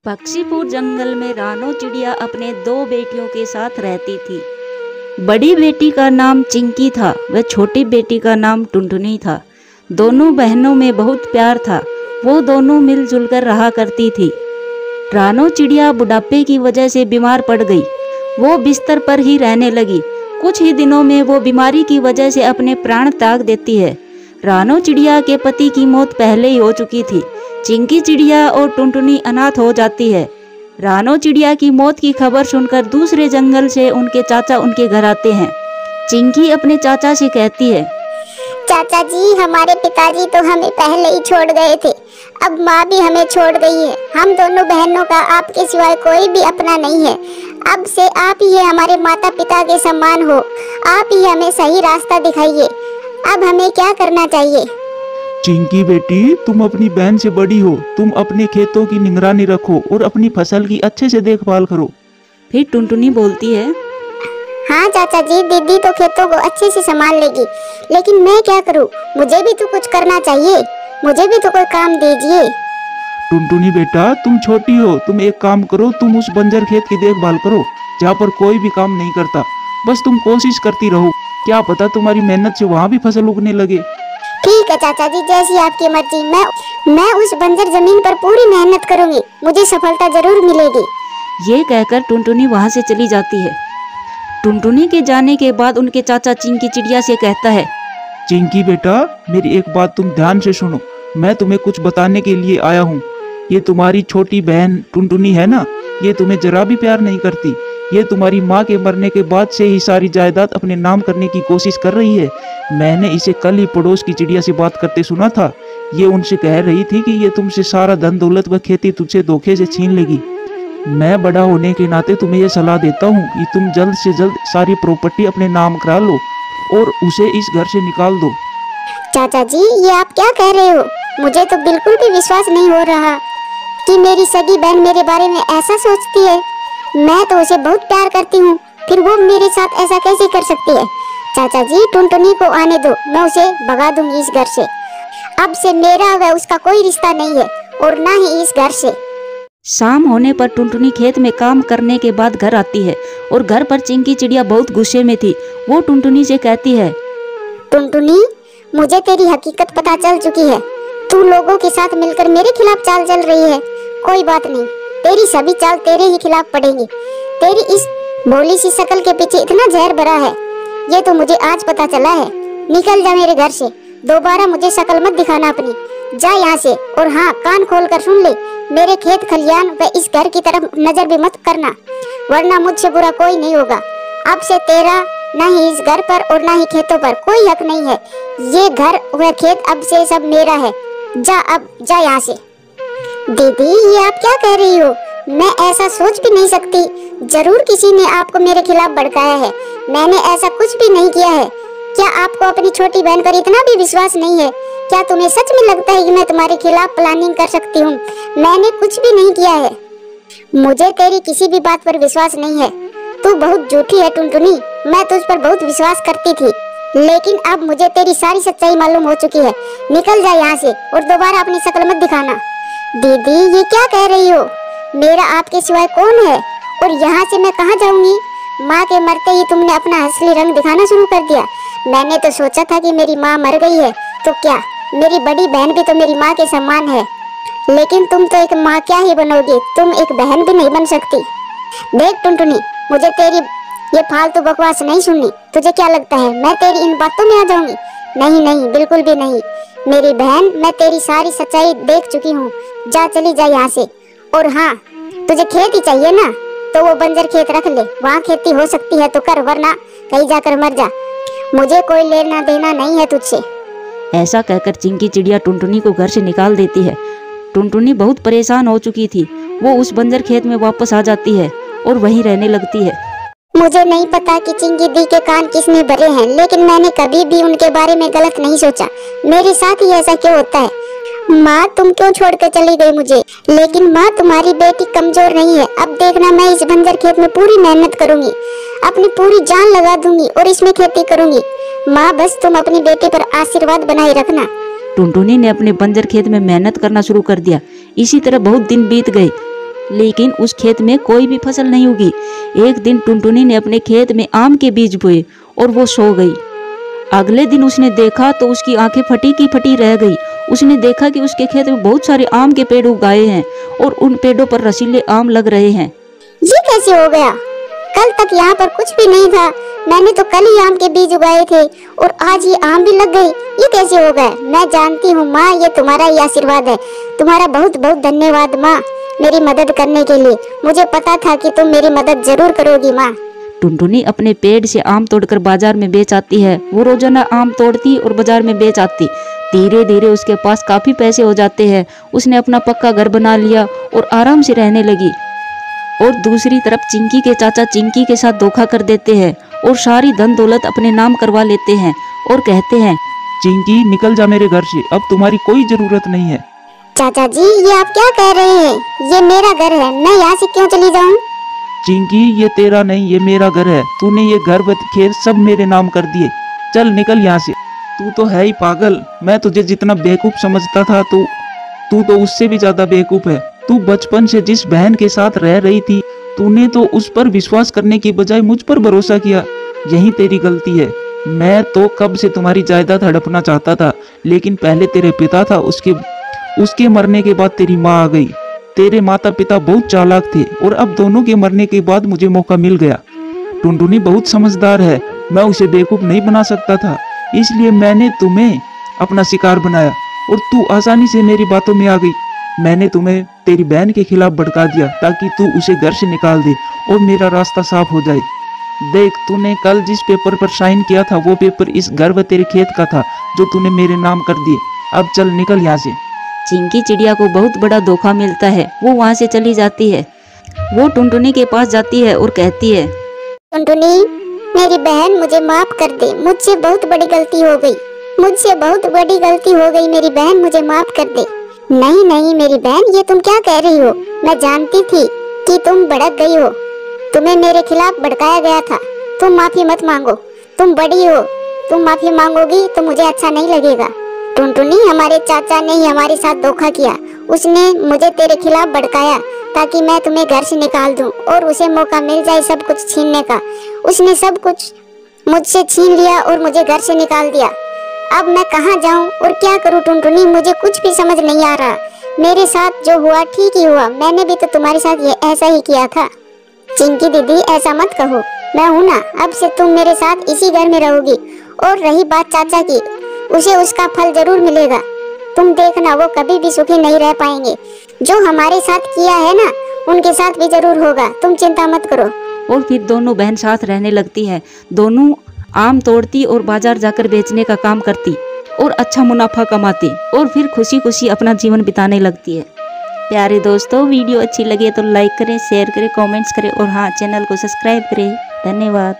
पक्षीपुर जंगल में रानो चिड़िया अपने दो बेटियों के साथ रहती थी। बड़ी बेटी का नाम चिंकी था व छोटी बेटी का नाम टुनटुनी था। दोनों बहनों में बहुत प्यार था। वो दोनों मिलजुल कर रहा करती थी। रानो चिड़िया बुढ़ापे की वजह से बीमार पड़ गई। वो बिस्तर पर ही रहने लगी। कुछ ही दिनों में वो बीमारी की वजह से अपने प्राण त्याग देती है। रानो चिड़िया के पति की मौत पहले ही हो चुकी थी। चिंकी चिड़िया और टुनटुनी अनाथ हो जाती है। रानो चिड़िया की मौत की खबर सुनकर दूसरे जंगल से उनके चाचा उनके घर आते हैं। चिंकी अपने चाचा से कहती है, चाचा जी, हमारे पिताजी तो हमें पहले ही छोड़ गए थे। अब माँ भी हमें छोड़ गई है। हम दोनों बहनों का आपके सिवाय कोई भी अपना नहीं है। अब से आप ही हमारे माता पिता के समान हो। आप ही हमें सही रास्ता दिखाइए। अब हमें क्या करना चाहिए? चिंकी बेटी, तुम अपनी बहन से बड़ी हो। तुम अपने खेतों की निगरानी रखो और अपनी फसल की अच्छे से देखभाल करो। फिर टुनटुनी बोलती है, हाँ चाचा जी, दीदी तो खेतों को अच्छे से संभाल लेगी, लेकिन मैं क्या करूँ? मुझे भी तो कुछ करना चाहिए। मुझे भी तो कोई काम दीजिए। टुनटुनी बेटा, तुम छोटी हो। तुम एक काम करो, तुम उस बंजर खेत की देखभाल करो जहाँ पर कोई भी काम नहीं करता। बस तुम कोशिश करती रहो। क्या पता तुम्हारी मेहनत से वहाँ भी फसल उगने लगे। ठीक है चाचा जी, जैसी आपकी मर्जी। मैं उस बंजर जमीन पर पूरी मेहनत करूंगी। मुझे सफलता जरूर मिलेगी। ये कहकर टुनटुनी वहाँ से चली जाती है। टुनटुनी के जाने के बाद उनके चाचा चिंकी चिड़िया से कहता है, चिंकी बेटा, मेरी एक बात तुम ध्यान से सुनो। मैं तुम्हें कुछ बताने के लिए आया हूँ। ये तुम्हारी छोटी बहन टुनटुनी है ना, ये तुम्हें जरा भी प्यार नहीं करती। ये तुम्हारी माँ के मरने के बाद से ही सारी जायदाद अपने नाम करने की कोशिश कर रही है। मैंने इसे कल ही पड़ोस की चिड़िया से बात करते सुना था। ये उनसे कह रही थी कि ये तुमसे सारा धन दौलत व खेती तुझसे धोखे से छीन लेगी। मैं बड़ा होने के नाते तुम्हें ये सलाह देता हूँ कि तुम जल्द से जल्द सारी प्रॉपर्टी अपने नाम करा लो और उसे इस घर से निकाल दो। चाचा जी, ये आप क्या कह रहे हो? मुझे तो बिल्कुल भी विश्वास नहीं हो रहा कि मेरी सगी बहन मेरे बारे में ऐसा सोचती है। मैं तो उसे बहुत प्यार करती हूँ, फिर वो मेरे साथ ऐसा कैसे कर सकती है? चाचा जी, टुनटुनी को आने दो। मैं उसे भगा दूंगी इस घर से। अब से मेरा व उसका कोई रिश्ता नहीं है और ना ही इस घर से। शाम होने पर टुनटुनी खेत में काम करने के बाद घर आती है और घर पर चिंकी चिड़िया बहुत गुस्से में थी। वो टुनटुनी से कहती है, टुनटुनी, मुझे तेरी हकीकत पता चल चुकी है। तू लोगों के साथ मिलकर मेरे खिलाफ चाल चल रही है। कोई बात नहीं, तेरी सभी चाल तेरे ही खिलाफ पड़ेंगी। तेरी इस भोली सी शक्ल के पीछे इतना जहर भरा है, ये तो मुझे आज पता चला है। निकल जा मेरे घर से। दोबारा मुझे शक्ल मत दिखाना अपनी। जा यहाँ से। और हाँ, कान खोल कर सुन ले, मेरे खेत खलियान व इस घर की तरफ नजर भी मत करना, वरना मुझसे बुरा कोई नहीं होगा। अब से तेरा ना ही इस घर पर और ना ही खेतों पर कोई हक नहीं है। ये घर व खेत अब से सब मेरा है। जा, अब जा यहाँ से। दीदी, ये आप क्या कह रही हो? मैं ऐसा सोच भी नहीं सकती। जरूर किसी ने आपको मेरे खिलाफ भड़काया है। मैंने ऐसा कुछ भी नहीं किया है। क्या आपको अपनी छोटी बहन पर इतना भी विश्वास नहीं है? क्या तुम्हें सच में लगता है कि मैं तुम्हारे खिलाफ प्लानिंग कर सकती हूँ? मैंने कुछ भी नहीं किया है। मुझे तेरी किसी भी बात पर विश्वास नहीं है। तू बहुत झूठी है टुनटुनी। मैं तुझ पर बहुत विश्वास करती थी, लेकिन अब मुझे तेरी सारी सच्चाई मालूम हो चुकी है। निकल जा यहाँ से और दोबारा अपनी शक्ल मत दिखाना। दीदी, ये क्या कह रही हो? मेरा आपके सिवाय कौन है और यहाँ से मैं कहाँ जाऊँगी? माँ के मरते ही तुमने अपना असली रंग दिखाना शुरू कर दिया। मैंने तो सोचा था कि मेरी माँ मर गई है, तो क्या मेरी बड़ी बहन भी तो मेरी माँ के समान है। लेकिन तुम तो एक माँ क्या ही बनोगी, तुम एक बहन भी नहीं बन सकती। देख टुनटुनी, मुझे तेरी ये फालतू बकवास नहीं सुननी। तुझे क्या लगता है मैं तेरी इन बातों में आ जाऊंगी? नहीं नहीं, बिल्कुल भी नहीं। मेरी बहन, मैं तेरी सारी सच्चाई देख चुकी हूँ। जा, चली जा यहाँ से। और हाँ, तुझे खेत ही चाहिए ना, तो वो बंजर खेत रख ले। वहाँ खेती हो सकती है तो कर, वरना कहीं जाकर मर जा। मुझे कोई लेना देना नहीं है तुझसे। ऐसा कहकर चिंकी चिड़िया टुनटुनी को घर से निकाल देती है। टुनटुनी बहुत परेशान हो चुकी थी। वो उस बंजर खेत में वापस आ जाती है और वहीं रहने लगती है। मुझे नहीं पता कि चिंकी दी के कान किसने भरे हैं, लेकिन मैंने कभी भी उनके बारे में गलत नहीं सोचा। मेरे साथ ही ऐसा क्यों होता है? माँ, तुम क्यों छोड़ कर चली गई मुझे? लेकिन माँ, तुम्हारी बेटी कमजोर नहीं है। अब देखना, मैं इस बंजर खेत में पूरी मेहनत करूंगी, अपनी पूरी जान लगा दूंगी और इसमें खेती करूंगी। माँ, बस तुम अपनी बेटी पर आशीर्वाद बनाए रखना। टुनटुनी ने अपने बंजर खेत में मेहनत करना शुरू कर दिया। इसी तरह बहुत दिन बीत गए। लेकिन उस खेत में कोई भी फसल नहीं उगी। एक दिन टुनटुनी ने अपने खेत में आम के बीज बोए और वो सो गई। अगले दिन उसने देखा तो उसकी आंखें फटी की फटी रह गई। उसने देखा कि उसके खेत में बहुत सारे आम के पेड़ उगाए हैं और उन पेड़ों पर रसीले आम लग रहे हैं। ये कैसे हो गया? कल तक यहाँ पर कुछ भी नहीं था। मैंने तो कल ही आम के बीज उगाए थे और आज ये आम भी लग गई। ये कैसे हो गया? मैं जानती हूँ माँ, ये तुम्हारा ही आशीर्वाद है। तुम्हारा बहुत बहुत धन्यवाद माँ, मेरी मदद करने के लिए। मुझे पता था कि तुम मेरी मदद जरूर करोगी माँ। टुनटुनी अपने पेड़ से आम तोड़कर बाजार में बेच आती है। वो रोजाना आम तोड़ती और बाजार में बेच आती। धीरे धीरे उसके पास काफी पैसे हो जाते हैं। उसने अपना पक्का घर बना लिया और आराम से रहने लगी। और दूसरी तरफ चिंकी के चाचा चिंकी के साथ धोखा कर देते हैं और सारी धन दौलत अपने नाम करवा लेते हैं और कहते हैं, चिंकी निकल जा मेरे घर से, अब तुम्हारी कोई जरूरत नहीं है। चाचा जी, ये आप क्या कह रहे हैं? ये मेरा घर है, मैं यहाँ से क्यों चली जाऊँ? चिंकी ये तेरा नहीं, ये मेरा घर है। तूने ये घर व खेत सब मेरे नाम कर दिए। चल निकल यहाँ से। तू तो है ही पागल। मैं तुझे जितना बेवकूफ समझता था तू तो उससे भी ज्यादा बेवकूफ है। तू बचपन से जिस बहन के साथ रह रही थी, तूने तो उस पर विश्वास करने की बजाय मुझ पर भरोसा किया। यही तेरी गलती है। मैं तो कब से तुम्हारी जायदाद हड़पना चाहता था, लेकिन पहले तेरे पिता था, उसके मरने के बाद तेरी माँ आ गई। तेरे माता पिता बहुत चालाक थे और अब दोनों के मरने के बाद मुझे मौका मिल गया। टुनटुनी बहुत समझदार है, मैं उसे बेवकूफ नहीं बना सकता था, इसलिए मैंने तुम्हें अपना शिकार बनाया और तू आसानी से मेरी बातों में आ गई। मैंने तुम्हें तेरी बहन के खिलाफ भड़का दिया ताकि तू उसे घर से निकाल दे और मेरा रास्ता साफ हो जाए। देख, तूने कल जिस पेपर पर साइन किया था वो पेपर इस घर व तेरे खेत का था जो तूने मेरे नाम कर दिए। अब चल निकल यहाँ से। चिंकी चिड़िया को बहुत बड़ा धोखा मिलता है। वो वहाँ से चली जाती है। वो टुनटुनी के पास जाती है और कहती है, टुनटुनी, मेरी बहन मुझे माफ कर दे। मुझसे बहुत बड़ी गलती हो गई। मुझसे बहुत बड़ी गलती हो गई। मेरी बहन मुझे माफ कर दे। नहीं नहीं मेरी बहन, ये तुम क्या कह रही हो? मैं जानती थी कि तुम भड़क गई हो। तुम्हें मेरे खिलाफ भड़काया गया था। तुम माफी मत मांगो। तुम बड़ी हो, तुम माफी मांगोगी तो मुझे अच्छा नहीं लगेगा। टुनटुनी, हमारे चाचा ने ही हमारे साथ धोखा किया। उसने मुझे तेरे खिलाफ भड़काया ताकि मैं तुम्हें घर से निकाल दूं और उसे मौका मिल जाए सब कुछ छीनने का। उसने सब कुछ मुझसे छीन लिया और मुझे घर से निकाल दिया। अब मैं कहाँ जाऊं और क्या करूं टुनटुनी? मुझे कुछ भी समझ नहीं आ रहा। मेरे साथ जो हुआ ठीक ही हुआ। मैंने भी तो तुम्हारे साथ ये ऐसा ही किया था। चिंकी दीदी, ऐसा मत कहो। मैं हूं ना, अब से तुम मेरे साथ इसी घर में रहोगी। और रही बात चाचा की, उसे उसका फल जरूर मिलेगा। तुम देखना, वो कभी भी सुखी नहीं रह पाएंगे। जो हमारे साथ किया है ना, उनके साथ भी जरूर होगा। तुम चिंता मत करो। और फिर दोनों बहन साथ रहने लगती है। दोनों आम तोड़ती और बाजार जाकर बेचने का काम करती और अच्छा मुनाफा कमाती और फिर खुशी खुशी अपना जीवन बिताने लगती है। प्यारे दोस्तों, वीडियो अच्छी लगे तो लाइक करें, शेयर करें, कमेंट्स करें और हाँ, चैनल को सब्सक्राइब करें। धन्यवाद।